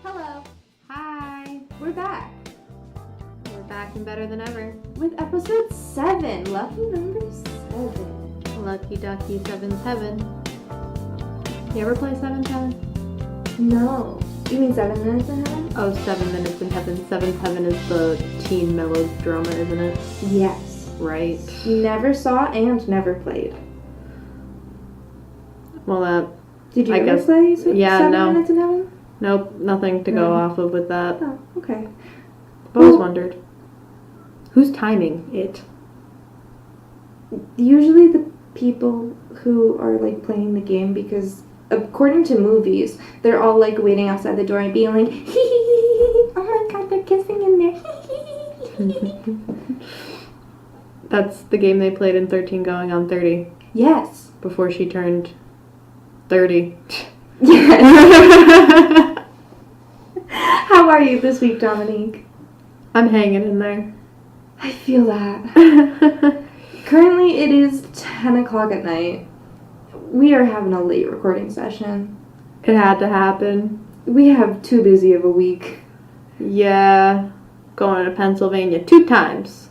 Hello, Hi, we're back we're back and better than ever. with episode 7, lucky number 7. Lucky Ducky 7's Heaven. You ever play 7's Heaven? No, you mean 7 minutes in heaven? Oh, 7 Minutes in Heaven. 7's Heaven is the teen melodrama, isn't it? Yes. Right. Never saw and never played. Well, Did you I ever guess- play yeah, 7 no. minutes in heaven? nope, nothing to go off of with that. Oh, okay. I've always Well- wondered. Who's timing it? Usually the people who are like playing the game, because according to movies, they're all like waiting outside the door and being like, hee hee hee hee, oh my god, they're kissing in there. That's the game they played in 13 Going on 30 Yes. before she turned 30. Yes. How are you this week, Dominique? I'm hanging in there. I feel that. Currently, it is 10 o'clock at night. We are having a late recording session. It had to happen. We have too busy of a week. Yeah, going to Pennsylvania 2 times.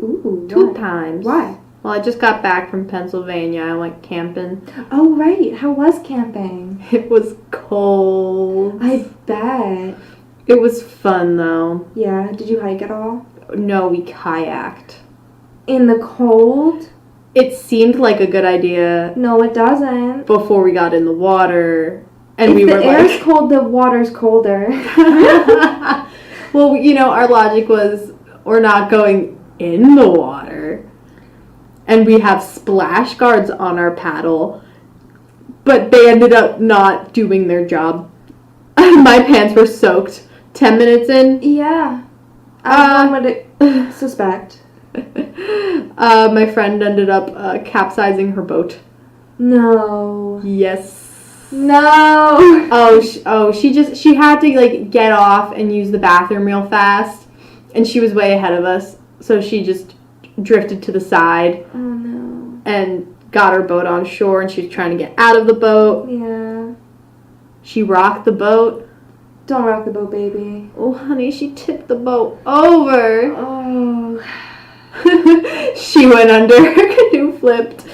Ooh, 2 why? times. Why? Well, I just got back from Pennsylvania. I went camping. Oh, right. How was camping? It was cold. I bet. It was fun, though. Yeah, did you hike at all? No, we kayaked. In the cold? It seemed like a good idea No, it doesn't. before we got in the water. And If we the were air's like... cold, the water's colder. Well, you know, our logic was we're not going in the water. And we have splash guards on our paddle. But they ended up not doing their job. My pants were soaked. 10 minutes in, Yeah. I would suspect. my friend ended up capsizing her boat. No. Yes. No. She had to like get off and use the bathroom real fast, and she was way ahead of us, so she just drifted to the side Oh no. and got her boat on shore, and she was trying to get out of the boat. Yeah. She rocked the boat. Don't rock the boat, baby. Oh, honey, she tipped the boat over. Oh. She went under, her canoe flipped.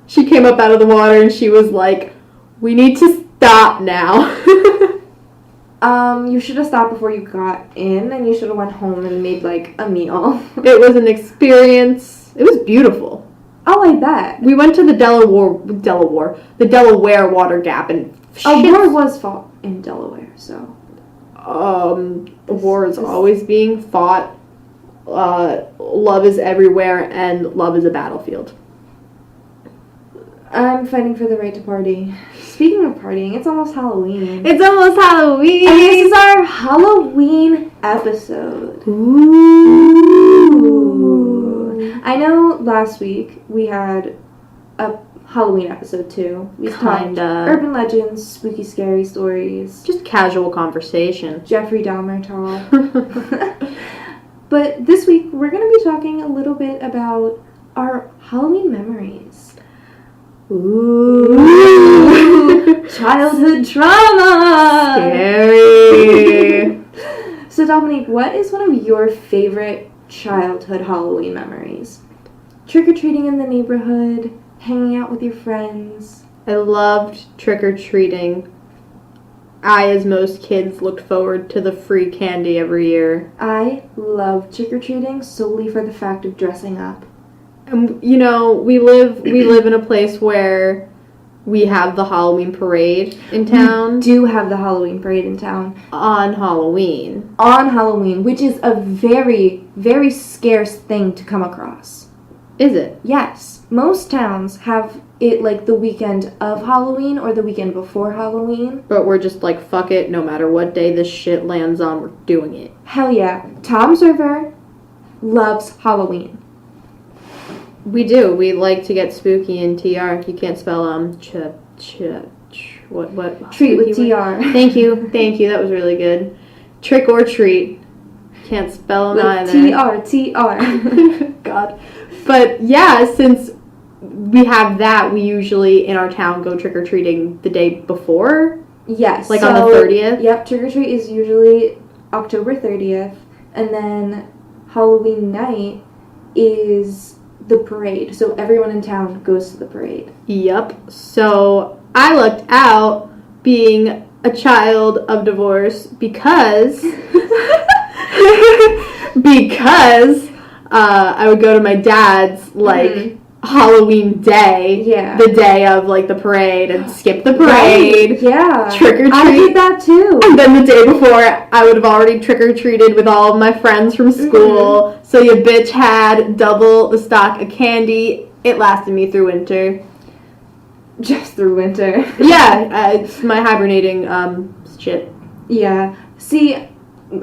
She came up out of the water and she was like, "We need to stop now." You should have stopped before you got in, and you should have went home and made like a meal. It was an experience. It was beautiful. Oh, I bet. We went to the Delaware Water Gap, and A war was fought in Delaware, so. a war is always being fought. Love is everywhere, and love is a battlefield. I'm fighting for the right to party. Speaking of partying, it's almost Halloween. It's almost Halloween. And this is our Halloween episode. Ooh. I know last week we had a Halloween episode too. We talked Kinda. urban legends, spooky, scary stories, Just casual conversation. Jeffrey Dahmer talk. But this week we're going to be talking a little bit about our Halloween memories. Ooh. Childhood trauma! Scary. So Dominique, what is one of your favorite childhood Halloween memories? Trick-or-treating in the neighborhood, hanging out with your friends. I loved trick-or-treating. I, as most kids, looked forward to the free candy every year. I love trick-or-treating solely for the fact of dressing up. And, you know, we live in a place where we have the Halloween parade in town We do have the Halloween parade in town on Halloween. on Halloween, which is a very, very scarce thing to come across. Is it? Yes, most towns have it like the weekend of Halloween or the weekend before Halloween. But we're just like, fuck it, no matter what day this shit lands on, we're doing it. Hell yeah. Tom's River loves Halloween. We do. We like to get spooky in TR. You can't spell what? Treat with Spooky word? TR. Thank you. That was really good. Trick or treat. Can't spell them With either. TR. God. But yeah, since we have that, we usually in our town go trick or treating the day before Yes. Like on the 30th? Yep, trick or treat is usually October 30th, and then Halloween night is the parade. So everyone in town goes to the parade. Yep. So I lucked out being a child of divorce because I would go to my dad's Halloween day, the day of like the parade, and skip the parade, right. Yeah, trick or treat. I did that too. And then the day before, I would have already trick or treated with all of my friends from school. So your bitch had double the stock of candy. It lasted me through winter. Just through winter. Yeah, it's my hibernating shit. Yeah. See,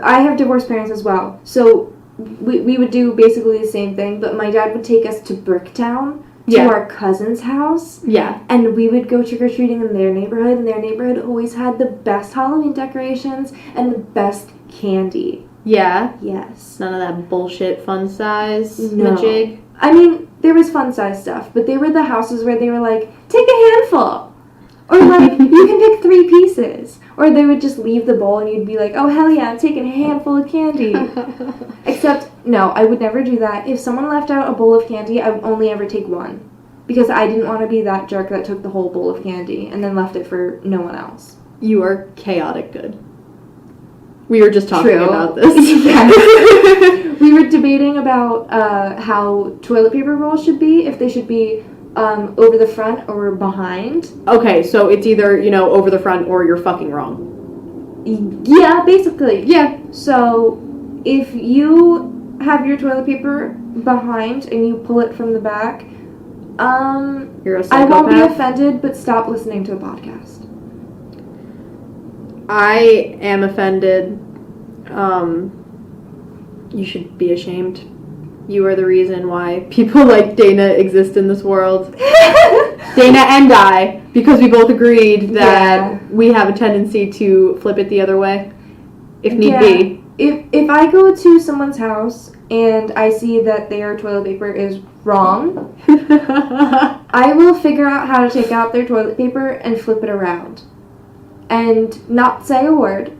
I have divorced parents as well, so we would do basically the same thing, but my dad would take us to Bricktown, to our cousin's house. Yeah. And we would go trick-or-treating in their neighborhood, and their neighborhood always had the best Halloween decorations and the best candy. Yeah? Yes. None of that bullshit fun size majig? I mean, there was fun size stuff, but they were the houses where they were like, take a handful! Or like, you can pick 3 pieces. Or they would just leave the bowl and you'd be like, oh hell yeah, I'm taking a handful of candy. Except, no, I would never do that. If someone left out a bowl of candy, I would only ever take one. Because I didn't want to be that jerk that took the whole bowl of candy and then left it for no one else. You are chaotic good. We were just talking about this. We were debating about how toilet paper rolls should be, if they should be over the front or behind. Okay, so it's either, over the front or you're fucking wrong. Yeah, basically. Yeah. So if you have your toilet paper behind and you pull it from the back, you're a psychopath. I won't be offended, but stop listening to the podcast. I am offended. You should be ashamed. You are the reason why people like Dana exist in this world. Dana and I, because we both agreed that we have a tendency to flip it the other way, if need be. If I go to someone's house and I see that their toilet paper is wrong, I will figure out how to take out their toilet paper and flip it around. And not say a word,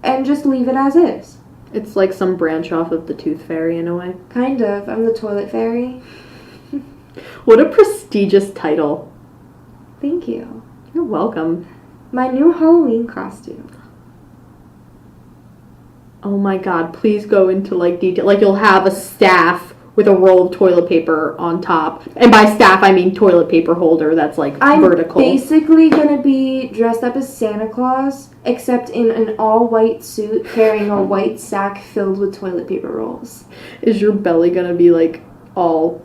and just leave it as is. It's like some branch off of the Tooth Fairy in a way. Kind of. I'm the toilet fairy. What a prestigious title. Thank you. You're welcome. My new Halloween costume. Oh my god, please go into detail. You'll have a staff with a roll of toilet paper on top. And by staff, I mean toilet paper holder that's vertical. I'm basically going to be dressed up as Santa Claus, except in an all-white suit carrying a white sack filled with toilet paper rolls. Is your belly going to be all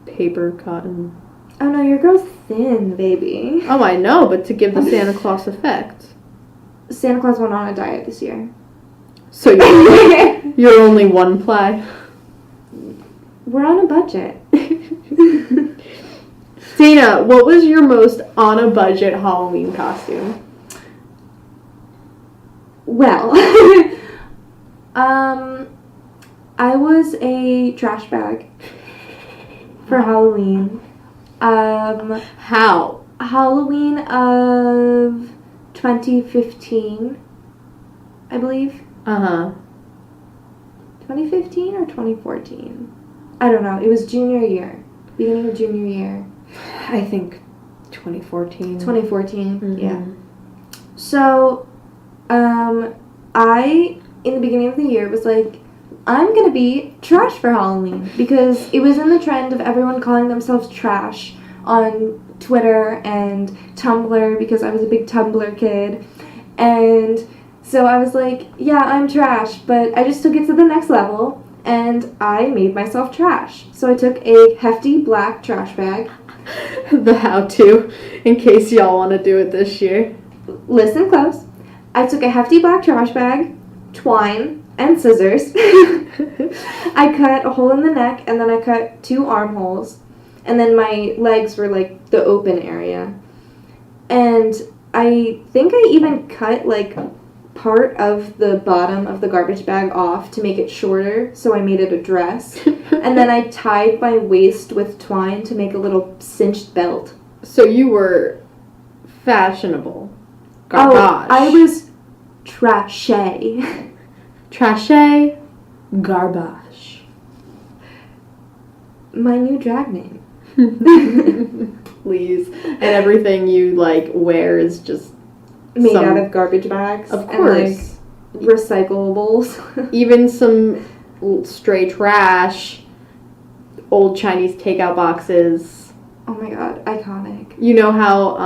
paper cotton? Oh no, your girl's thin, baby. Oh, I know, but to give the Santa Claus effect. Santa Claus went on a diet this year. So you're only one ply. We're on a budget. Dana, what was your most on a budget Halloween costume? Well, I was a trash bag for Halloween. How? Halloween of 2015, I believe. 2015 or 2014? I don't know. It was junior year. Beginning of junior year. I think 2014. 2014, yeah. So, I, in the beginning of the year, was like, I'm gonna be trash for Halloween. Because it was in the trend of everyone calling themselves trash on Twitter and Tumblr, because I was a big Tumblr kid. And so I was like, yeah, I'm trash, but I just took it to the next level. And I made myself trash. So I took a hefty black trash bag. The how-to, in case y'all want to do it this year. Listen close. I took a hefty black trash bag, twine, and scissors. I cut a hole in the neck, and then I cut 2 armholes. And then my legs were the open area. And I think I even cut part of the bottom of the garbage bag off to make it shorter, so I made it a dress. And then I tied my waist with twine to make a little cinched belt. So you were fashionable. Garbage. Oh, I was trashay. Trashay. Garbage. My new drag name. Please. And everything you, like, wear is just... Made out of garbage bags. Of course. And, like, recyclables. Even some stray trash. Old Chinese takeout boxes. Oh my god, iconic. You know how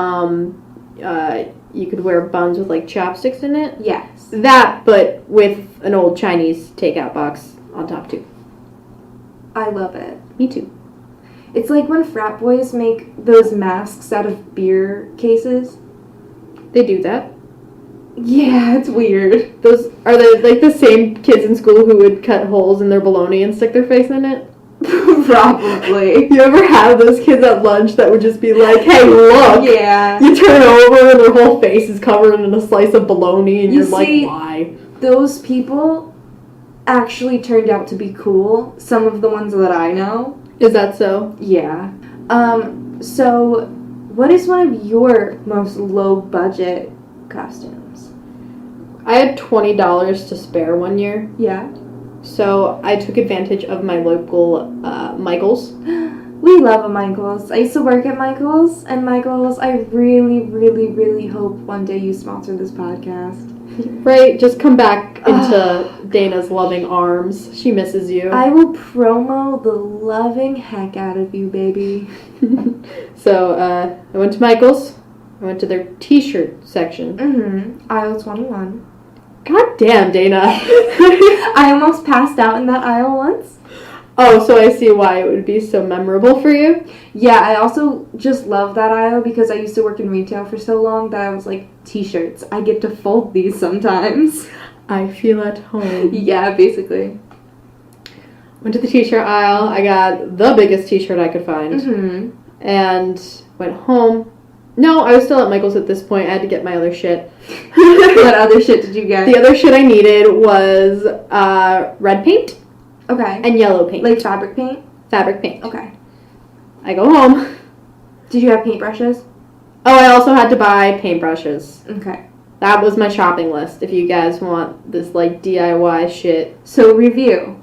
you could wear buns with like chopsticks in it? Yes. That, but with an old Chinese takeout box on top too. I love it. Me too. It's like when frat boys make those masks out of beer cases. They do that. Yeah, it's weird. Those are they like the same kids in school who would cut holes in their bologna and stick their face in it? Probably. You ever have those kids at lunch that would just be like, hey, look! Yeah. You turn over and their whole face is covered in a slice of bologna and you're like, why? Those people actually turned out to be cool. Some of the ones that I know. Is that so? Yeah. So what is one of your most low budget costumes? I had $20 to spare one year. Yeah. So I took advantage of my local Michael's. We love a Michael's. I used to work at Michael's, and Michael's, I really, really, really hope one day you sponsor this podcast. Right? Just come back into Dana's loving arms. She misses you. I will promo the loving heck out of you, baby. So I went to Michael's. I went to their t-shirt section. Mm-hmm. Aisle 21. God damn, Dana. I almost passed out in that aisle once. Oh, so I see why it would be so memorable for you. Yeah, I also just love that aisle because I used to work in retail for so long that I was like, t-shirts. I get to fold these sometimes. I feel at home. Yeah, basically. Went to the t-shirt aisle. I got the biggest t-shirt I could find. Mm-hmm. And went home. No, I was still at Michael's at this point. I had to get my other shit. What other shit did you get? The other shit I needed was red paint. Okay. And yellow paint. Like fabric paint? Fabric paint. Okay. I go home. Did you have paintbrushes? Oh, I also had to buy paintbrushes. Okay. That was my shopping list. If you guys want this like DIY shit. So review.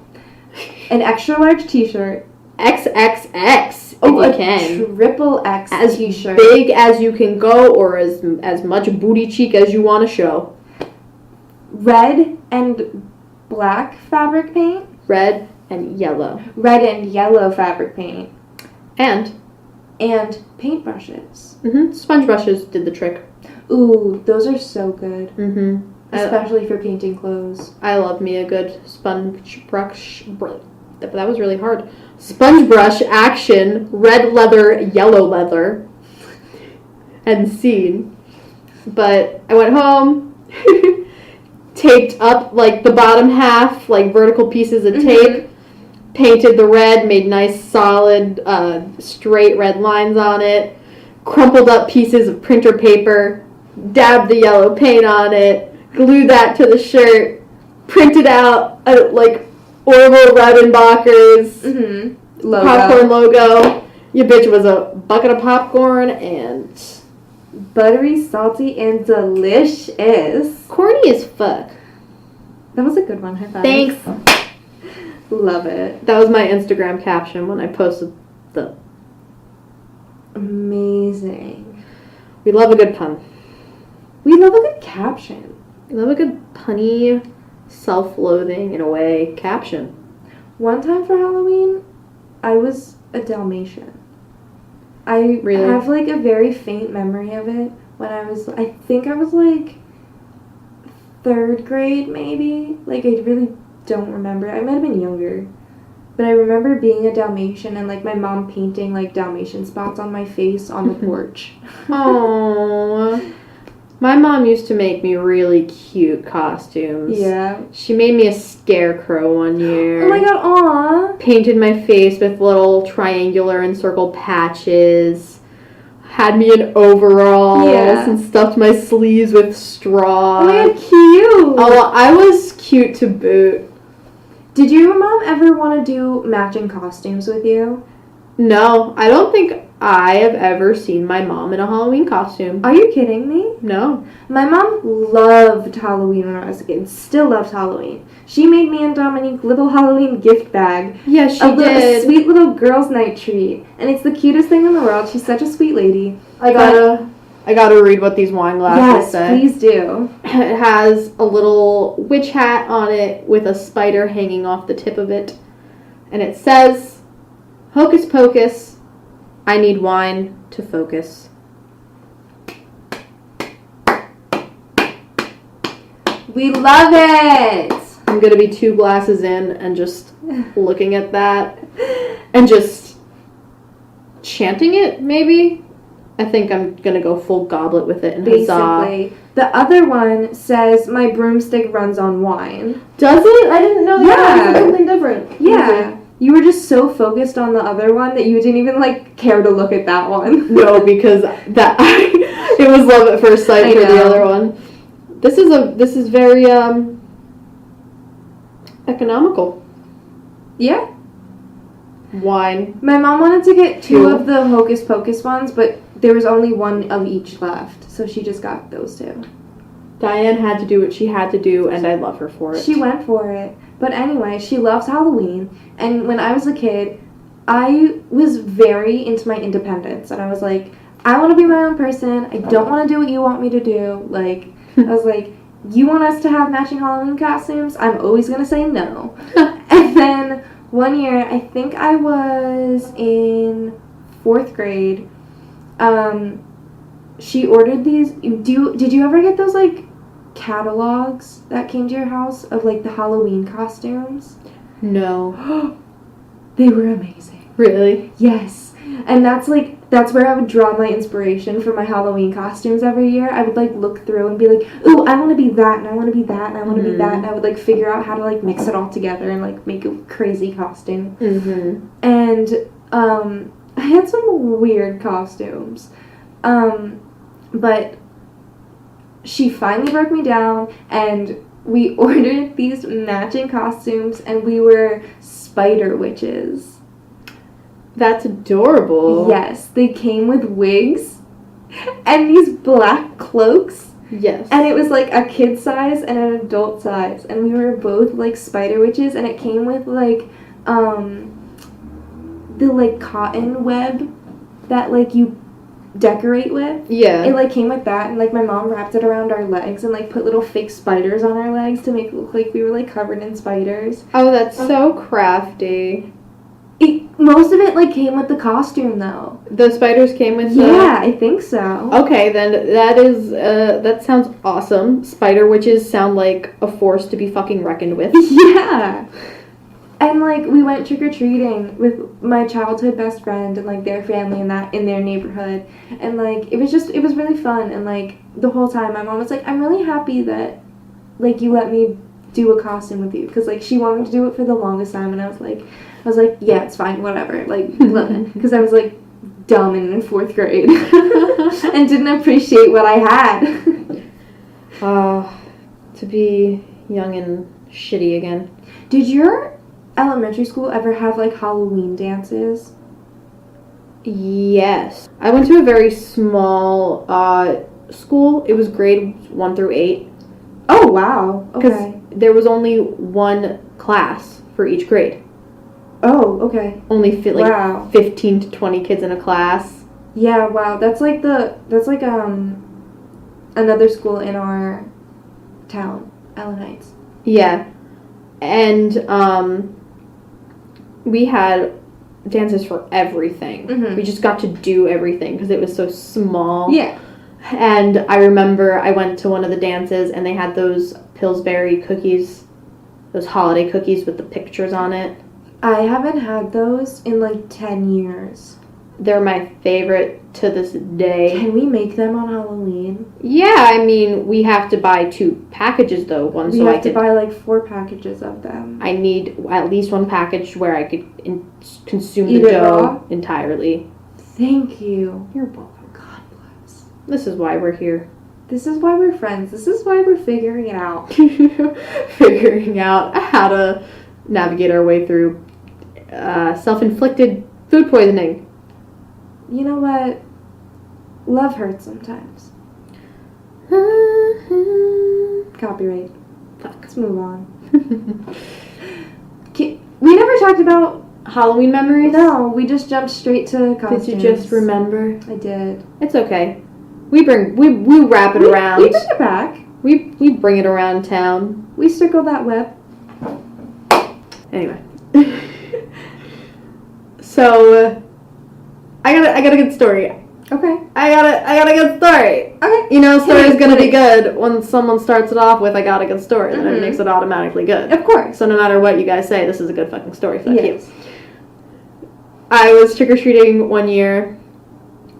An extra large t-shirt. XXX. Oh, if a you can. triple X As t-shirt. big as you can go or as much booty cheek as you want to show. Red and black fabric paint. Red and yellow. Red and yellow fabric paint. And paintbrushes. Sponge brushes did the trick. Ooh, those are so good. Especially for painting clothes. I love me a good sponge brush. That was really hard. Sponge brush action, red leather, yellow leather, and scene. But I went home, taped up like the bottom half, like vertical pieces of tape, painted the red, made nice solid straight red lines on it, crumpled up pieces of printer paper, dabbed the yellow paint on it, glued that to the shirt, printed out like Orville Redenbacher's popcorn logo. Your bitch was a bucket of popcorn and buttery, salty, and delicious. Corny as fuck. That was a good one. High five. Thanks. Love it. That was my Instagram caption when I posted the... Amazing. We love a good pun. We love a good caption. We love a good punny, self-loathing, in a way, caption. One time for Halloween, I was a Dalmatian. I Really? have, like, a very faint memory of it when I think I was, like, 3rd grade, maybe. Like, I really don't remember. I might have been younger. But I remember being a Dalmatian and, like, my mom painting, like, Dalmatian spots on my face on the porch. Aww. My mom used to make me really cute costumes. Yeah. She made me a scarecrow one year. Oh my god, aw. Painted my face with little triangular and circle patches. Had me in overalls and stuffed my sleeves with straw. Oh my god, cute. Oh, I was cute to boot. Did your mom ever want to do matching costumes with you? No, I don't think I have ever seen my mom in a Halloween costume. Are you kidding me? No. My mom loved Halloween when I was a kid. Still loves Halloween. She made me and Dominique little Halloween gift bag. Yes, she A did. sweet little girls' night treat. And it's the cutest thing in the world. She's such a sweet lady. I gotta read what these wine glasses say. Yes, please do. It has a little witch hat on it with a spider hanging off the tip of it. And it says, "Hocus pocus, I need wine to focus." We love it! I'm gonna be 2 glasses in and just looking at that and just chanting it, maybe? I think I'm gonna go full goblet with it and huzzah. Basically. The other one says, "My broomstick runs on wine." Does it? I didn't know that. Yeah. Was something different. Yeah. You were just so focused on the other one that you didn't even, care to look at that one. No, because it was love at first sight for the other one. This is very economical. Yeah. Wine. My mom wanted to get 2 Cool. of the Hocus Pocus ones, but there was only 1 of each left, so she just got those 2. Diane had to do what she had to do, and I love her for it. She went for it. But anyway, she loves Halloween, and when I was a kid, I was very into my independence, and I was like, I want to be my own person. I don't want to do what you want me to do. I was like, you want us to have matching Halloween costumes? I'm always going to say no. And then one year, I think I was in 4th grade, she ordered these. Did you ever get those, catalogs that came to your house of, the Halloween costumes? No. They were amazing. Really? Yes. And that's where I would draw my inspiration for my Halloween costumes every year. I would look through and be like, ooh, I want to be that, and I want to be that, and I want to be that, and I would figure out how to mix it all together and make a crazy costume. Mm-hmm. And I had some weird costumes, but she finally broke me down, and we ordered these matching costumes, and we were spider witches. That's adorable. Yes, they came with wigs and these black cloaks. Yes. And it was a kid size and an adult size. And we were both spider witches, and it came with the cotton web that you decorate with. Yeah. It came with that, and my mom wrapped it around our legs and put little fake spiders on our legs to make it look like we were covered in spiders. Oh, that's so crafty. Most of it came with the costume though. The spiders came with Yeah, I think so. Okay, then that sounds awesome. Spider witches sound like a force to be fucking reckoned with. Yeah. And we went trick-or-treating with my childhood best friend and their family in their neighborhood. And it was really fun, and the whole time my mom was like, I'm really happy that you let me do a costume with you, because she wanted to do it for the longest time, and I was like, yeah, it's fine, whatever, because I was dumb and in 4th grade and didn't appreciate what I had. To be young and shitty again. Did your elementary school ever have Halloween dances? Yes. I went to a very small school. It was grades 1 through 8. Oh, wow. Because Okay. there was only 1 class for each grade. Oh, okay. Only Wow. 15 to 20 kids in a class. Yeah, wow. That's another school in our town, Allen Heights. Yeah. And we had dances for everything. Mhm. We just got to do everything because it was so small. Yeah. And I remember I went to one of the dances and they had those Pillsbury cookies, those holiday cookies with the pictures on it. I haven't had those in 10 years. They're my favorite to this day. Can we make them on Halloween? Yeah, I mean, we have to buy 2 packages though. One We so I have to could. buy 4 packages of them. I need at least 1 package where I could consume Eat the it dough raw? entirely. Thank you. You're welcome. God bless. This is why we're here. This is why we're friends. This is why we're figuring it out. Figuring out how to navigate our way through self-inflicted food poisoning. you know what? Love hurts sometimes. Copyright. Fuck. Let's move on. We never talked about Halloween memories? No, we just jumped straight to costumes. Did you just remember? I did. It's okay. We wrap it around. We bring it back. We bring it around town. We circle that web. Anyway. So I got a good story. Okay. I got a good story. Okay. You know, a story is gonna be good when someone starts it off with "I got a good story," then it makes it automatically good. Of course. So no matter what you guys say, this is a good fucking story. Fuck Yes. you. I was trick-or-treating one year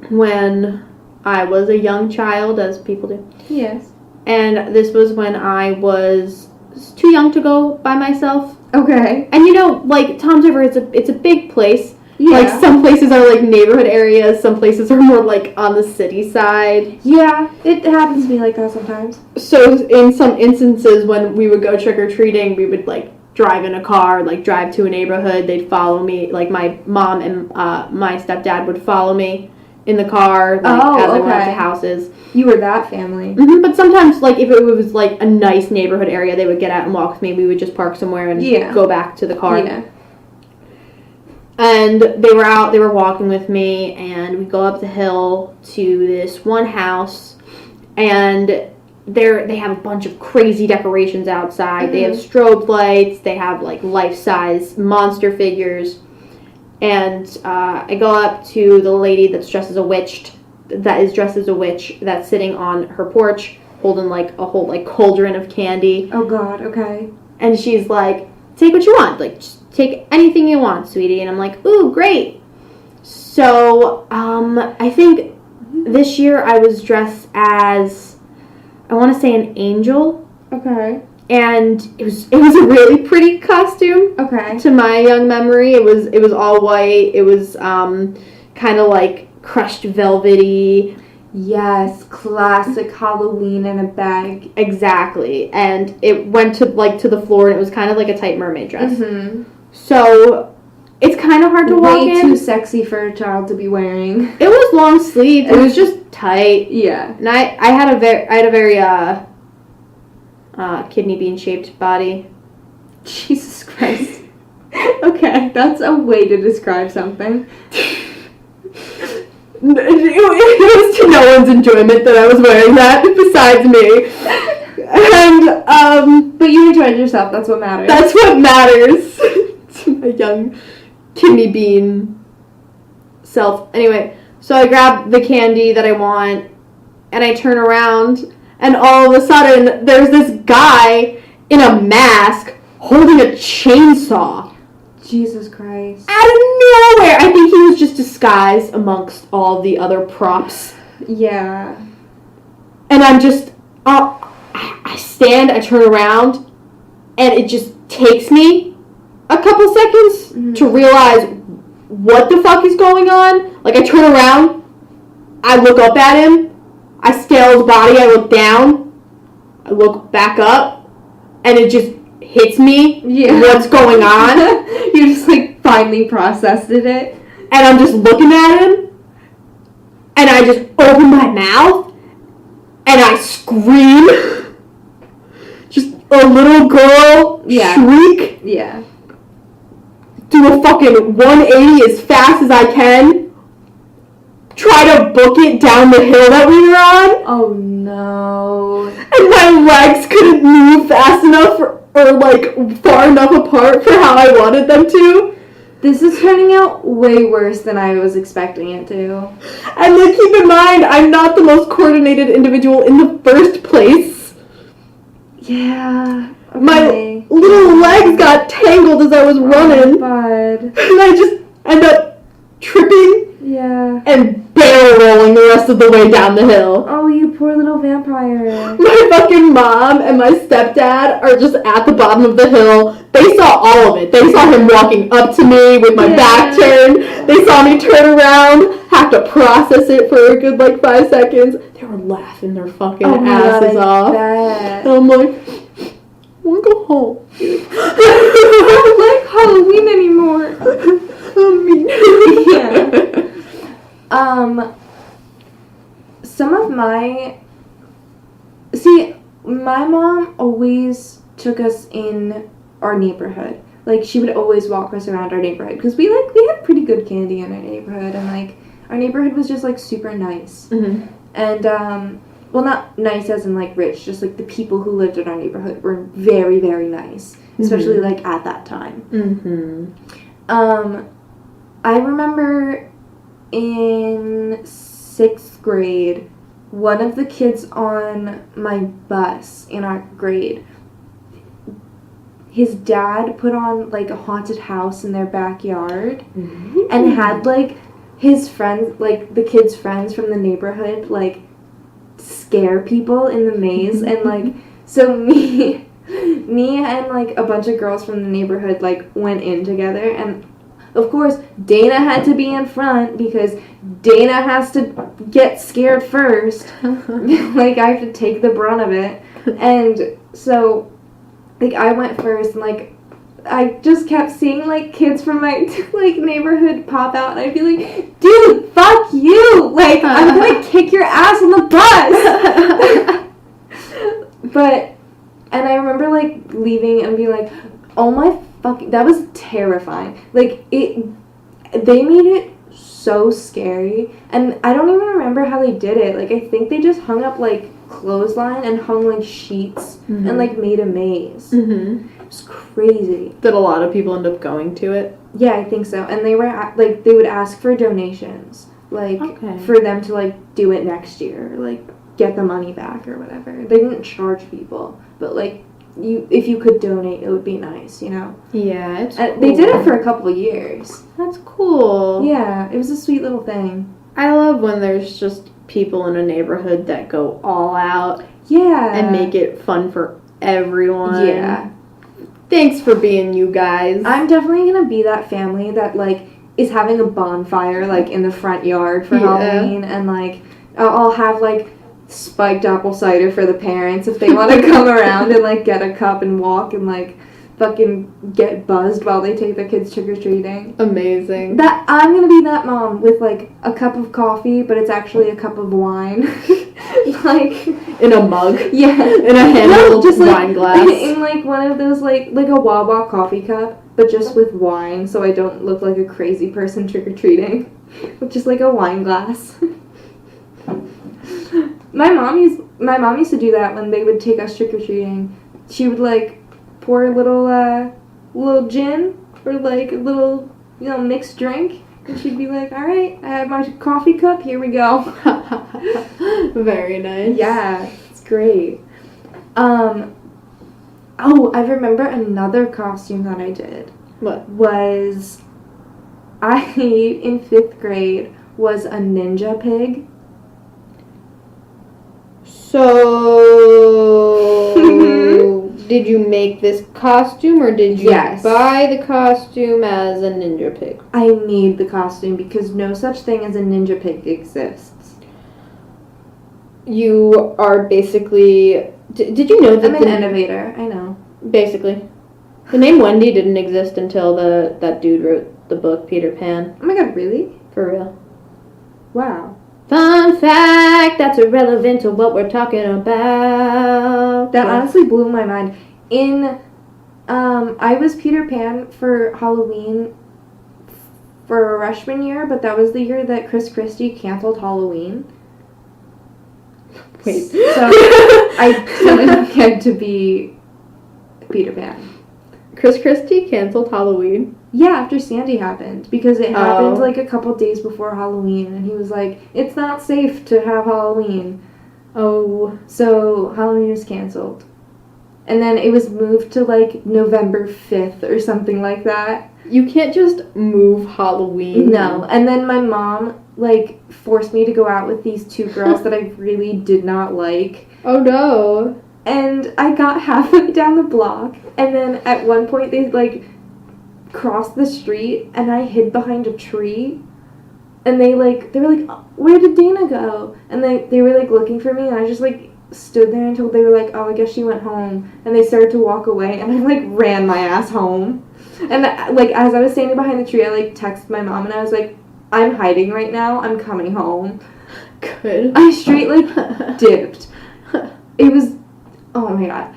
when I was a young child, as people do. Yes. And this was when I was too young to go by myself. Okay. And you know, like, Tom's River, it's a big place. Yeah. Like, some places are, like, neighborhood areas. Some places are more, like, on the city side. Yeah, it happens to me like that sometimes. So, in some instances, when we would go trick-or-treating, we would, like, drive in a car, like, drive to a neighborhood. They'd follow me. Like, my mom and my stepdad would follow me in the car, like, as I went up to houses. You were that family. Mm-hmm, but sometimes, like, if it was, like, a nice neighborhood area, they would get out and walk with me. We would just park somewhere and go back to the car. Yeah. And they were walking with me, and we go up the hill to this one house, and they have a bunch of crazy decorations outside. Mm-hmm. They have strobe lights, they have, like, life-size monster figures, and I go up to the lady that's dressed as a witch, that's sitting on her porch, holding, like, a whole, like, cauldron of candy. Oh, God, okay. And she's like, take what you want, like, just take anything you want, sweetie. And I'm like, ooh, great. So, I think this year I was dressed as, I want to say, an angel. Okay. And it was a really pretty costume. Okay. To my young memory, it was all white. It was kind of like crushed velvety. Yes, classic Halloween in a bag. Exactly. And it went to the floor, and it was kind of like a tight mermaid dress. Mm-hmm. So it's kind of hard to walk in. Way too sexy for a child to be wearing. It was long sleeved. It was just tight. Yeah. And I had a very kidney bean shaped body. Jesus Christ. Okay, that's a way to describe something. It was to no one's enjoyment that I was wearing that besides me. And but you enjoyed yourself. That's what matters. That's what matters. To my young kidney bean self. Anyway, so I grab the candy that I want, and I turn around, and all of a sudden there's this guy in a mask holding a chainsaw. Jesus Christ. Out of nowhere! I think he was just disguised amongst all the other props. Yeah. And I'm just, I stand, I turn around, and it just takes me a couple seconds to realize what the fuck is going on. Like, I turn around, I look up at him, I scale his body, I look down, I look back up, and it just hits me what's going on. You just, like, finally processed it. And I'm just looking at him, and I just open my mouth, and I scream. Just a little girl shriek. Yeah. Do a fucking 180 as fast as I can. Try to book it down the hill that we were on. Oh, no. And my legs couldn't move fast enough or like, far enough apart for how I wanted them to. This is turning out way worse than I was expecting it to. And then keep in mind, I'm not the most coordinated individual in the first place. Yeah. Okay. My little legs got tangled as I was running. Oh, bud. And I just end up tripping. Yeah. And barrel rolling the rest of the way down the hill. Oh, you poor little vampire. My fucking mom and my stepdad are just at the bottom of the hill. They saw all of it. They saw him walking up to me with my back turned. They saw me turn around, have to process it for a good, like, 5 seconds. They were laughing their fucking asses off. And I'm like, I want to go home. I don't like Halloween anymore. I mean, Yeah. Some of my... See, my mom always took us in our neighborhood. Like, she would always walk us around our neighborhood. Because we had pretty good candy in our neighborhood. And, like, our neighborhood was just, like, super nice. Mm-hmm. And, well, not nice as in, like, rich. Just, like, the people who lived in our neighborhood were very, very nice. Especially, Mm-hmm. like, at that time. Mm-hmm. I remember in 6th grade, one of the kids on my bus in our grade, his dad put on, like, a haunted house in their backyard. Mm-hmm. And had, like, his friends, like, the kids' friends from the neighborhood, like, scare people in the maze. And, like, so me and, like, a bunch of girls from the neighborhood, like, went in together. And, of course, Dana had to be in front because Dana has to get scared first. Like, I have to take the brunt of it. And so, like, I went first, and, like, I just kept seeing, like, kids from my, like, neighborhood pop out, and I'd be like, dude, fuck you! Like, I'm gonna kick your ass on the bus! But, and I remember, like, leaving and being like, oh my fucking, that was terrifying. Like, they made it so scary, and I don't even remember how they did it. Like, I think they just hung up, like, clothesline and hung, like, sheets Mm-hmm. and, like, made a maze. Mm-hmm. It was crazy. Did a lot of people end up going to it? Yeah, I think so. And they were, like, they would ask for donations, like, Okay. for them to, like, do it next year, like, get the money back or whatever. They didn't charge people, but, like, if you could donate, it would be nice, you know? Yeah, it's cool. They did it for a couple of years. That's cool. Yeah, it was a sweet little thing. I love when there's just people in a neighborhood that go all out Yeah. and make it fun for everyone. Yeah. Thanks for being you guys. I'm definitely gonna be that family that, like, is having a bonfire, like, in the front yard for Yeah. Halloween, and, like, I'll have, like, spiked apple cider for the parents if they want to come around and, like, get a cup and walk and, like, fucking get buzzed while they take their kids trick-or-treating. Amazing. That I'm gonna be that mom with, like, a cup of coffee, but it's actually a cup of wine. Like, In a mug. yeah. In a handheld wine glass. In, like, one of those, like a Wawa coffee cup, but just with wine, so I don't look like a crazy person trick-or-treating. With just, like, a wine glass. My mom used to do that when they would take us trick-or-treating. She would, like, pour a little gin or, like, a little, you know, mixed drink. And she'd be like, all right, I have my coffee cup, here we go. Very nice. Yeah, it's great. Oh, I remember another costume that I did. What? Was, in 5th grade, was a ninja pig. So, did you make this costume or did you Yes. buy the costume as a ninja pig? I made the costume because no such thing as a ninja pig exists. You are basically... Did you know that I'm an innovator, I know. Basically. The name Wendy didn't exist until that dude wrote the book, Peter Pan. Oh my god, really? For real. Wow. Fun fact that's irrelevant to what we're talking about. That honestly blew my mind. I was Peter Pan for Halloween for a freshman year, but that was the year that Chris Christie canceled Halloween. Wait. So I didn't get to be Peter Pan. Chris Christie canceled Halloween. Yeah, after Sandy happened, because it happened Oh. like a couple days before Halloween, and he was like, it's not safe to have Halloween. Oh. So Halloween was canceled. And then it was moved to like November 5th or something like that. You can't just move Halloween. No. And then my mom like forced me to go out with these two girls that I really did not like. Oh no. And I got halfway down the block, and then at one point they like crossed the street, and I hid behind a tree. And they were like, oh, where did Dana go? And they were like looking for me, and I just like stood there until they were like, oh, I guess she went home. And they started to walk away, and I like ran my ass home. And like as I was standing behind the tree, I like texted my mom, and I was like, I'm hiding right now. I'm coming home. Good. I straight, like, dipped. It was, oh my god.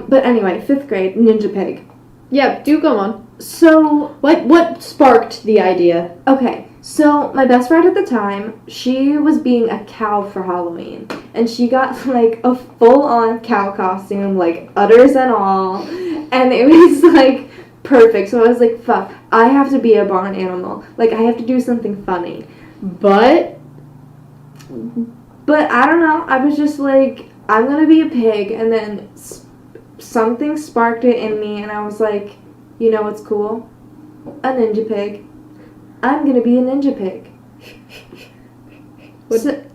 But anyway, 5th grade, Ninja Pig. Yeah, do go on. So, What sparked the idea? okay, so my best friend at the time, she was being a cow for Halloween. And she got, like, a full-on cow costume, like, udders and all. And it was, like, perfect. So I was like, fuck, I have to be a barn animal. Like, I have to do something funny. But I don't know. I was just like, I'm gonna be a pig. And then something sparked it in me. And I was like, you know what's cool? A ninja pig. I'm gonna be a ninja pig.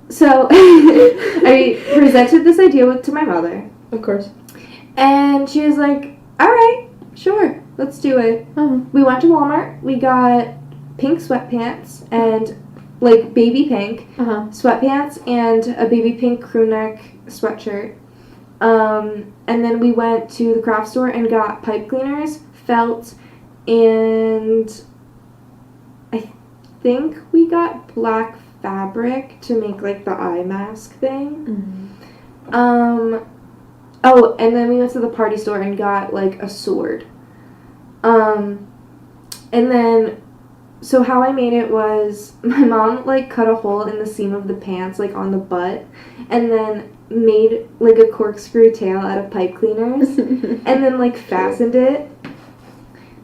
So I presented this idea to my mother. of course. And she was like, alright, sure, let's do it. We went to Walmart. We got pink sweatpants and, like, baby pink sweatpants and a baby pink crew neck sweatshirt. And then we went to the craft store and got pipe cleaners, felt, and I think we got black fabric to make, like, the eye mask thing. Oh, and then we went to the party store and got, like, a sword. And then, so how I made it was, my mom, like, cut a hole in the seam of the pants, like, on the butt, and then made, like, a corkscrew tail out of pipe cleaners, and then, like, fastened it.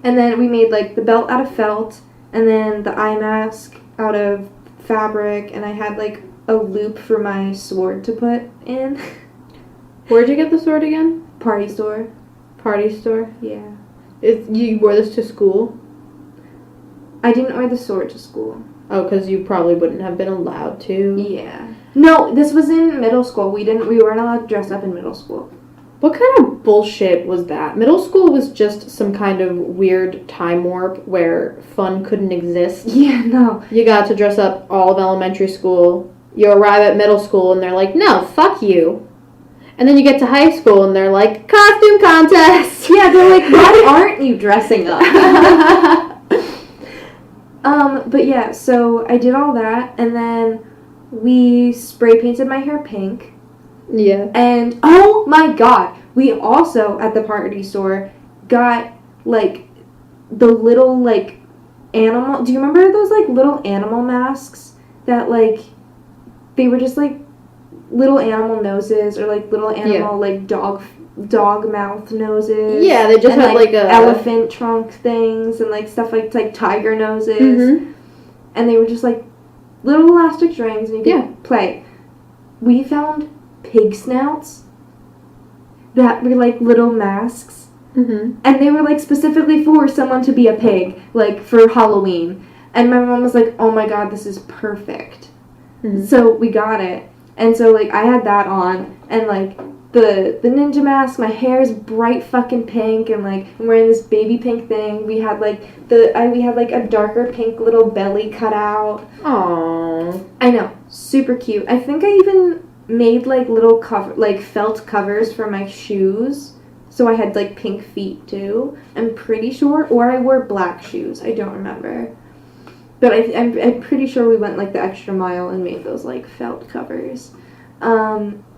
And then we made, like, the belt out of felt, and then the eye mask out of fabric, and I had, like, a loop for my sword to put in. Where'd you get the sword again? Party store. Party store? Yeah. You wore this to school? I didn't wear the sword to school. Oh, because you probably wouldn't have been allowed to. Yeah. No, this was in middle school. We weren't allowed to dress up in middle school. What kind of bullshit was that? Middle school was just some kind of weird time warp where fun couldn't exist. Yeah, no. You got to dress up all of elementary school. You arrive at middle school and they're like, no, fuck you. And then you get to high school and they're like, costume contest! Yeah, they're like, why aren't you dressing up? But yeah, so I did all that, and then we spray painted my hair pink. Yeah. And, oh my god, we also, at the party store, got, like, the little, like, animal, do you remember those, like, little animal masks that, like, they were just, like, little animal noses, or, like, little animal, like, dog mouth noses. Yeah, they just and, had, like, a... elephant trunk things, and, like, stuff like tiger noses. Mm-hmm. And they were just, like, little elastic strings, and you could play. We found pig snouts that were, like, little masks. Mm-hmm. And they were, like, specifically for someone to be a pig, like, for Halloween. And my mom was like, oh my god, this is perfect. Mm-hmm. So we got it. And so, like, I had that on, and, like, the ninja mask, my hair is bright fucking pink, and, like, I'm wearing this baby pink thing. We had, like, we had, like, a darker pink little belly cut out. Aww. I know. Super cute. I think I even made, like, little felt covers for my shoes. So I had, like, pink feet, too. I'm pretty sure. Or I wore black shoes. I don't remember. But I'm pretty sure we went, like, the extra mile and made those, like, felt covers.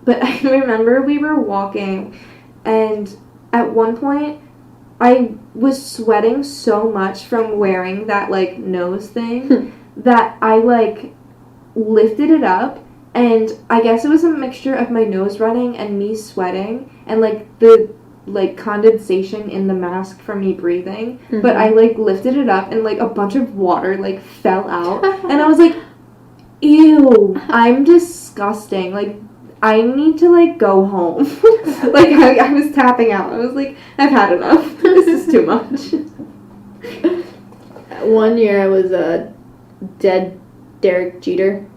But I remember we were walking, and at one point, I was sweating so much from wearing that, like, nose thing that I, like, lifted it up, and I guess it was a mixture of my nose running and me sweating, and, like, the, like, condensation in the mask from me breathing. Mm-hmm. But I, like, lifted it up, and, like, a bunch of water, like, fell out, and I was like, ew, I'm disgusting. Like, I need to, like, go home. Like, I was tapping out. I was like, I've had enough. This is too much. One year I was a dead Derek Jeter.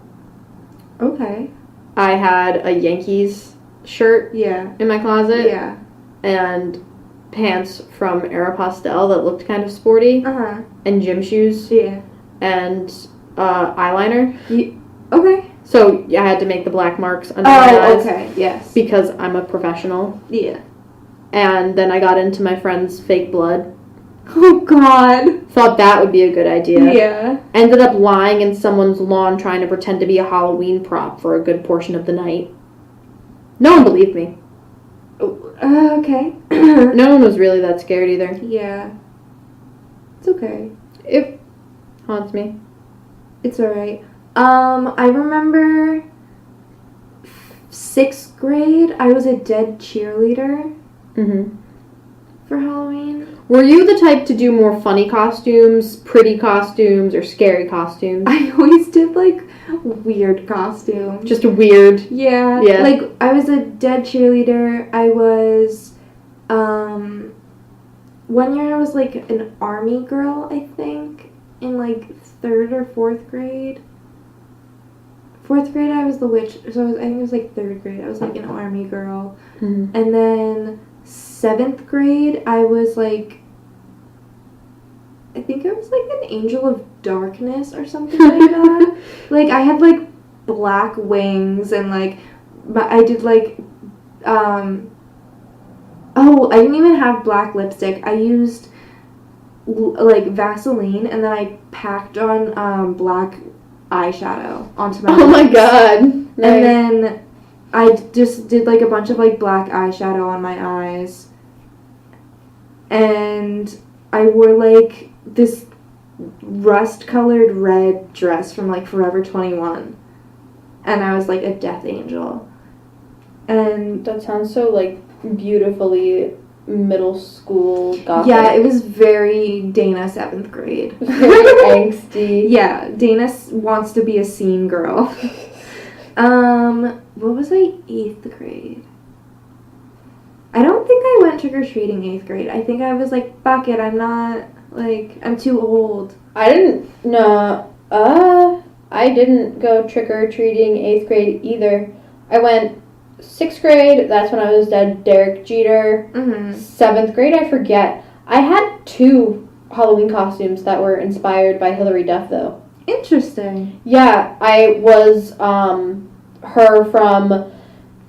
Okay. I had a Yankees shirt in my closet. Yeah. And pants from Aeropostale that looked kind of sporty. Uh-huh. And gym shoes. Yeah. And eyeliner. Okay. So I had to make the black marks under my eyes. Okay, yes. Because I'm a professional. Yeah. And then I got into my friend's fake blood. Oh, God. Thought that would be a good idea. Yeah. Ended up lying in someone's lawn trying to pretend to be a Halloween prop for a good portion of the night. No one believed me. Okay. No one was really that scared either. Yeah. It's okay. It haunts me. It's alright. I remember 6th grade, I was a dead cheerleader Mm-hmm. for Halloween. Were you the type to do more funny costumes, pretty costumes, or scary costumes? I always did, like, weird costumes. Just weird. Yeah. Yeah. Like, I was a dead cheerleader. I was, one year I was, like, an army girl, I think, in, like, 3rd or 4th grade. 4th grade, I was the witch, so I think it was, like, 3rd grade. I was, like, an army girl. Mm-hmm. And then 7th grade, I was, like, I think I was, like, an angel of darkness or something like that. Like, I had, like, black wings and, like, I did, like, oh, I didn't even have black lipstick. I used, like, Vaseline, and then I packed on, black eyeshadow onto my Oh my lips. god. And then I just did, like, a bunch of, like, black eyeshadow on my eyes. And I wore, like, this rust-colored red dress from, like, Forever 21. And I was, like, a death angel. And That sounds so, like, beautifully middle school gothic. yeah, it was very Dana 7th grade. Very angsty. Yeah, Dana wants to be a scene girl. What was I 8th grade? I don't think I went trick-or-treating 8th grade. I think I was like, fuck it, I'm not, like, I'm too old. I didn't go trick-or-treating 8th grade either. I went 6th grade, that's when I was dead Derek Jeter. Mm-hmm. 7th grade, I forget. I had 2 Halloween costumes that were inspired by Hilary Duff, though. Interesting. Yeah, I was her from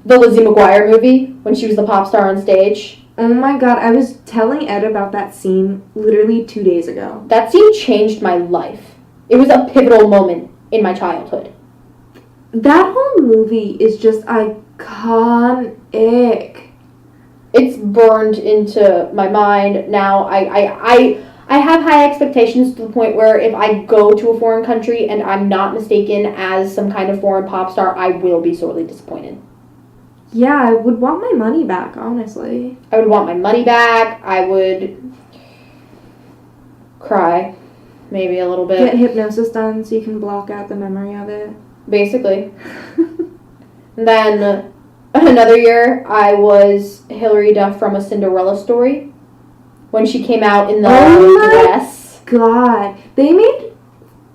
the Lizzie McGuire movie when she was the pop star on stage. Oh my god, I was telling Ed about that scene literally 2 days ago. That scene changed my life. It was a pivotal moment in my childhood. That whole movie is just iconic. It's burned into my mind now. I have high expectations to the point where if I go to a foreign country and I'm not mistaken as some kind of foreign pop star, I will be sorely disappointed. Yeah, I would want my money back, honestly. I would want my money back. I would cry, maybe a little bit. Get hypnosis done so you can block out the memory of it. Basically. Then another year, I was Hilary Duff from A Cinderella Story. When she came out in the dress. God.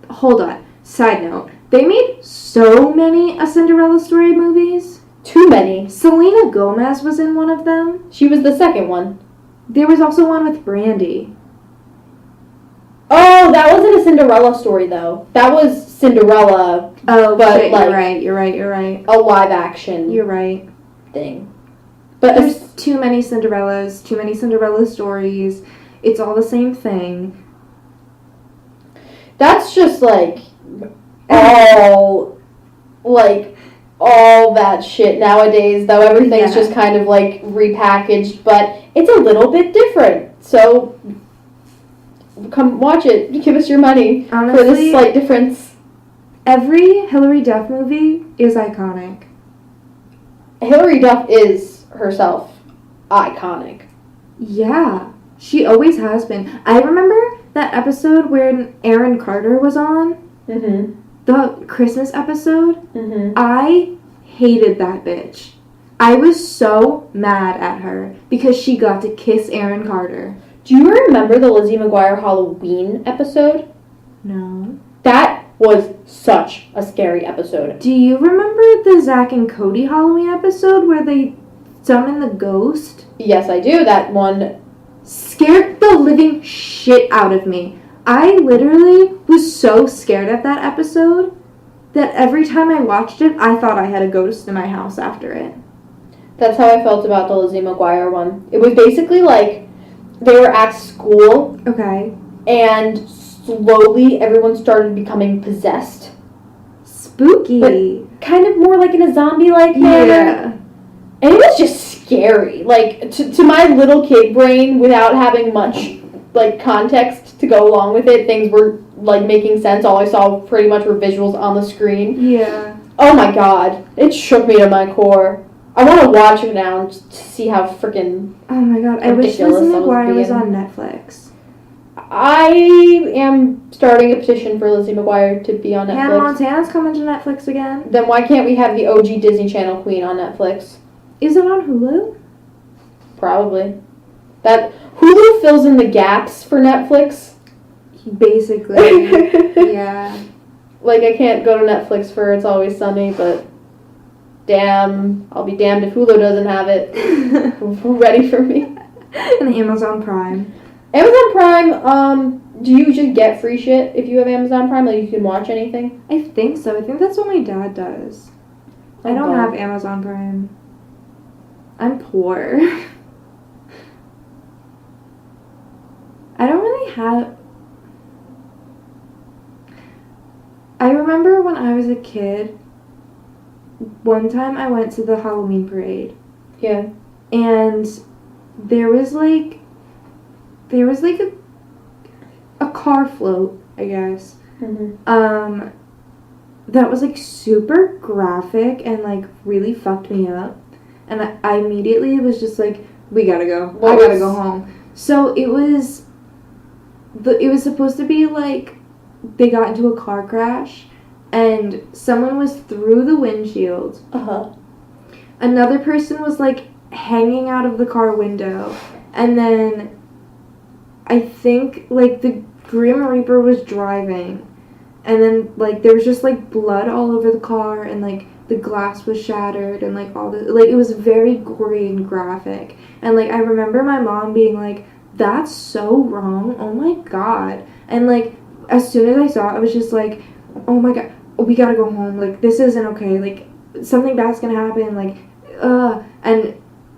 Hold on. Side note. They made so many A Cinderella Story movies. Too many. Selena Gomez was in one of them. She was the second one. There was also one with Brandy. Oh, that wasn't A Cinderella Story, though. That was Cinderella. Oh, but shit, like, you're right. A live action You're right. thing. But There's too many Cinderellas, too many Cinderella stories. It's all the same thing. that's just like all that shit nowadays, though everything's Yeah. just kind of like repackaged, but it's a little bit different. So come watch it. Give us your money for this Honestly, slight difference. every Hilary Duff movie is iconic. Hilary Duff is herself iconic. Yeah, she always has been. I remember that episode when Aaron Carter was on, Mm-hmm. the Christmas episode. Mm-hmm. I hated that bitch. I was so mad at her because she got to kiss Aaron Carter. Do you remember the Lizzie McGuire Halloween episode? No. That was such a scary episode. Do you remember the Zach and Cody Halloween episode where they summon the ghost? Yes, I do. That one. Scared the living shit out of me. I literally was so scared of that episode that every time I watched it, I thought I had a ghost in my house after it. That's how I felt about the Lizzie McGuire one. It was basically like they were at school, Okay. and slowly everyone started becoming possessed. Spooky. But kind of more like in a zombie-like manner. Yeah. And it was just scary. Like, to my little kid brain, without having much, like, context to go along with it, things were, like, making sense. All I saw pretty much were visuals on the screen. Yeah. Oh my god. It shook me to my core. I want to watch it now and just to see how freaking... Oh my god, I wish ridiculous Lizzie that was McGuire was being. on Netflix. I am starting a petition for Lizzie McGuire to be on Netflix. Hannah Montana's coming to Netflix again. Then why can't we have the OG Disney Channel queen on Netflix? Is it on Hulu? Probably. That Hulu fills in the gaps for Netflix. Basically. Yeah. Like, I can't go to Netflix for It's Always Sunny, but damn, I'll be damned if Hulu doesn't have it ready for me. And Amazon Prime. Amazon Prime, do you just get free shit if you have Amazon Prime? Like, you can watch anything? I think so. I think that's what my dad does. I don't have Amazon Prime. I'm poor. I don't really have... I remember when I was a kid, one time I went to the Halloween parade. Yeah. And there was like a car float, I guess. Mm-hmm. That was like super graphic and like really fucked me up. And I immediately was just like, we gotta go. I gotta go home. So it was supposed to be like they got into a car crash and someone was through the windshield. Uh-huh. Another person was like hanging out of the car window. And then I think like the Grim Reaper was driving. And then like there was just like blood all over the car and like the glass was shattered and like all the like it was very gory and graphic. And like I remember my mom being like, that's so wrong. Oh my god. And like as soon as I saw it, I was just like, oh my god, we gotta go home. Like this isn't okay. Like something bad's gonna happen. Like and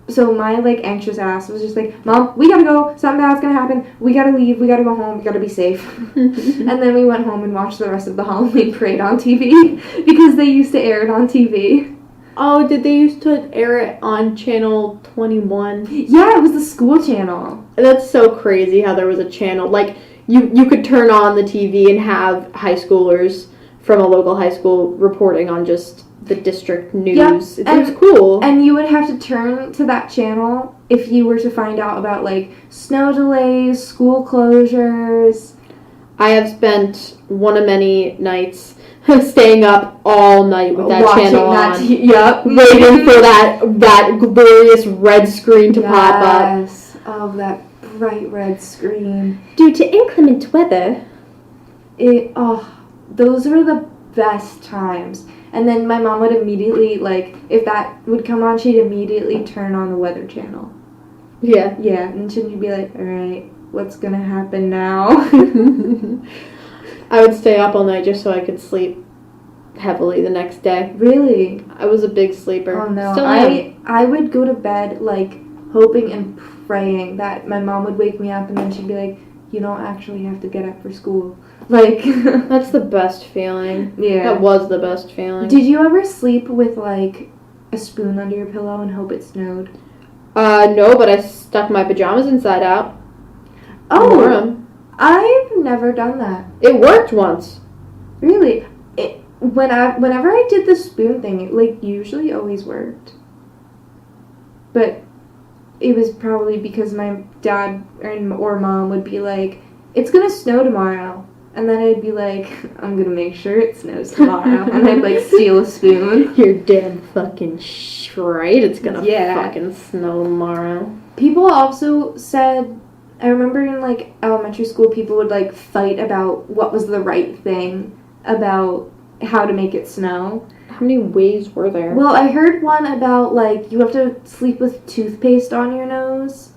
so my like anxious ass was just like, Mom, we gotta go. Something bad's gonna happen. We gotta leave. We gotta go home. We gotta be safe. And then we went home and watched the rest of the Halloween parade on TV because they used to air it on TV. Oh, did they used to air it on Channel 21? Yeah, it was the school channel. That's so crazy how there was a channel. Like, you could turn on the TV and have high schoolers from a local high school reporting on just the district news. Yep. It was cool. And you would have to turn to that channel if you were to find out about, like, snow delays, school closures. I have spent one of many nights staying up all night with that channel on. Yep. Waiting for that glorious red screen to pop up. Yes. Oh, that bright red screen. Due to inclement weather. Those were the best times. And then my mom would immediately, like, if that would come on, she'd immediately turn on the Weather Channel. Yeah. Yeah, and she'd be like, alright, what's gonna happen now? I would stay up all night just so I could sleep heavily the next day. Really? I was a big sleeper. Oh no, Still am. I would go to bed, like, hoping and praying that my mom would wake me up and then she'd be like, you don't actually have to get up for school. Like... That's the best feeling. Yeah. That was the best feeling. Did you ever sleep with, like, a spoon under your pillow and hope it snowed? No, but I stuck my pajamas inside out. Oh! Wore 'em. I've never done that. It worked once. Really? Whenever I did the spoon thing, it, like, usually always worked. But it was probably because my dad or mom would be like, it's gonna snow tomorrow. And then I'd be like, I'm gonna make sure it snows tomorrow. And I'd, like, steal a spoon. You're damn fucking right. It's gonna Yeah. fucking snow tomorrow. People also said, I remember in, like, elementary school, people would, like, fight about what was the right thing about how to make it snow. How many ways were there? Well, I heard one about, like, you have to sleep with toothpaste on your nose.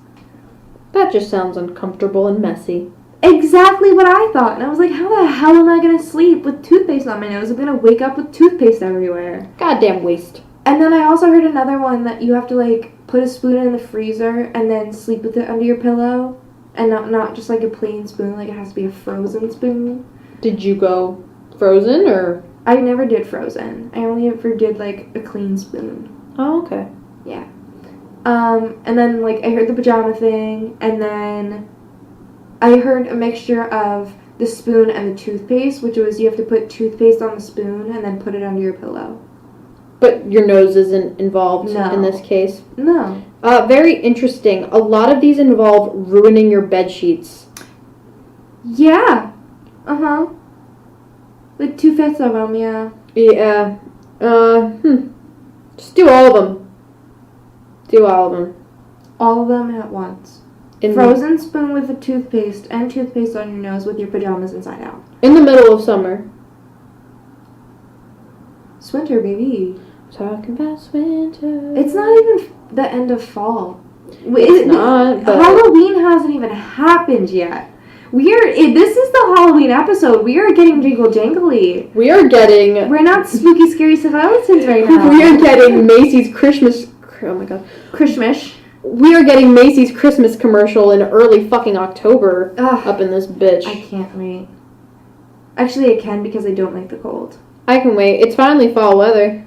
That just sounds uncomfortable and messy. Exactly what I thought. And I was like, how the hell am I going to sleep with toothpaste on my nose? I'm going to wake up with toothpaste everywhere. Goddamn waste. And then I also heard another one that you have to, like, put a spoon in the freezer and then sleep with it under your pillow. And not just like a plain spoon, like it has to be a frozen spoon. Did you go frozen or? I never did frozen. I only ever did like a clean spoon. Oh, okay. Yeah. And then like I heard the pajama thing, and then I heard a mixture of the spoon and the toothpaste, which was you have to put toothpaste on the spoon and then put it under your pillow. But your nose isn't involved No. in this case? No. Very interesting. A lot of these involve ruining your bed sheets. Yeah. Uh-huh. Like 2/5 of them, yeah. Yeah. Just do all of them. Do all of them. All of them at once. Frozen spoon with the toothpaste and toothpaste on your nose with your pajamas inside out. In the middle of summer. It's winter, baby. Talking about winter. It's not even the end of fall. It's not, but Halloween hasn't even happened yet. This is the Halloween episode. We are getting jingle jangly. we're not spooky, scary skeletons right now. We are getting Macy's Christmas. Oh my god. Christmas. We are getting Macy's Christmas commercial in early fucking October. Ugh, up in this bitch. I can't wait. Actually, I can because I don't like the cold. I can wait. It's finally fall weather.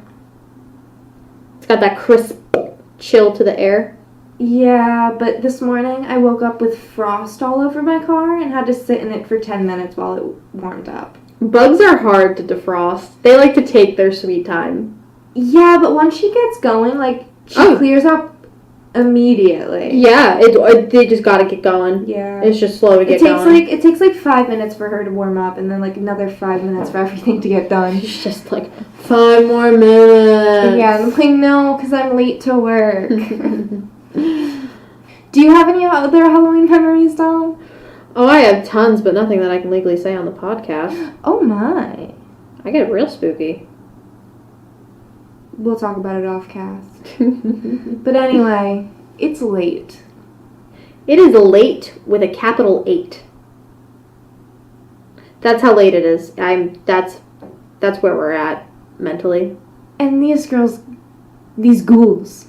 It's got that crisp chill to the air. Yeah, but this morning I woke up with frost all over my car and had to sit in it for 10 minutes while it warmed up. Bugs are hard to defrost. They like to take their sweet time. Yeah, but once she gets going, like, she clears up immediately. Yeah, they just gotta get going. Yeah. It's just slow to get going. It takes like 5 minutes for her to warm up and then like another 5 minutes for everything to get done. It's just like 5 more minutes. Yeah, I'm like, no, because I'm late to work. Do you have any other Halloween memories, Dom? Oh, I have tons, but nothing that I can legally say on the podcast. Oh my. I get real spooky. We'll talk about it off cast. But anyway, it's late. It is late with a capital 8. That's how late it is. That's where we're at mentally. And these girls, these ghouls.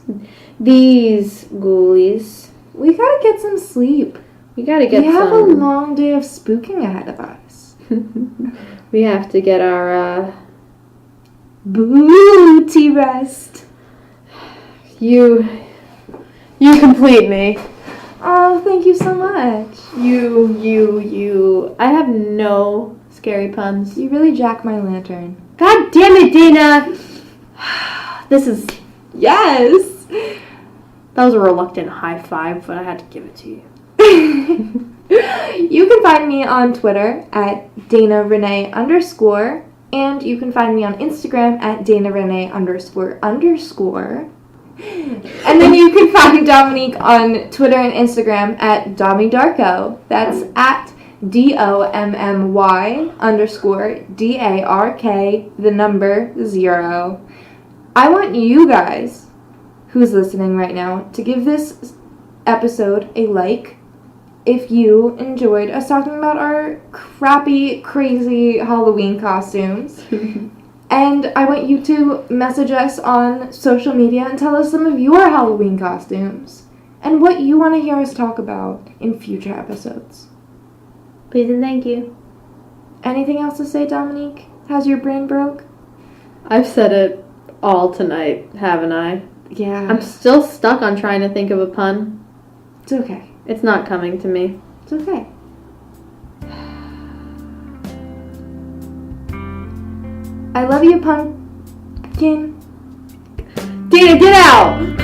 These ghoulies. We gotta get some sleep. We gotta get some. We have a long day of spooking ahead of us. We have to get our, booty rest. You complete me. Oh, thank you so much. You. I have no scary puns. You really jack my lantern. God damn it, Dana! This is... Yes! That was a reluctant high five, but I had to give it to you. You can find me on Twitter at DanaRenee_, and you can find me on Instagram at DanaRenee__. And then you can find Dominique on Twitter and Instagram at DommyDarko. That's at DOMMY_DARK0. I want you guys, who's listening right now, to give this episode a like if you enjoyed us talking about our crappy, crazy Halloween costumes. And I want you to message us on social media and tell us some of your Halloween costumes and what you want to hear us talk about in future episodes. Please and thank you. Anything else to say, Dominique? Has your brain broke? I've said it all tonight, haven't I? Yeah. I'm still stuck on trying to think of a pun. It's okay. It's not coming to me. It's okay. I love you, pumpkin. Dana, get out!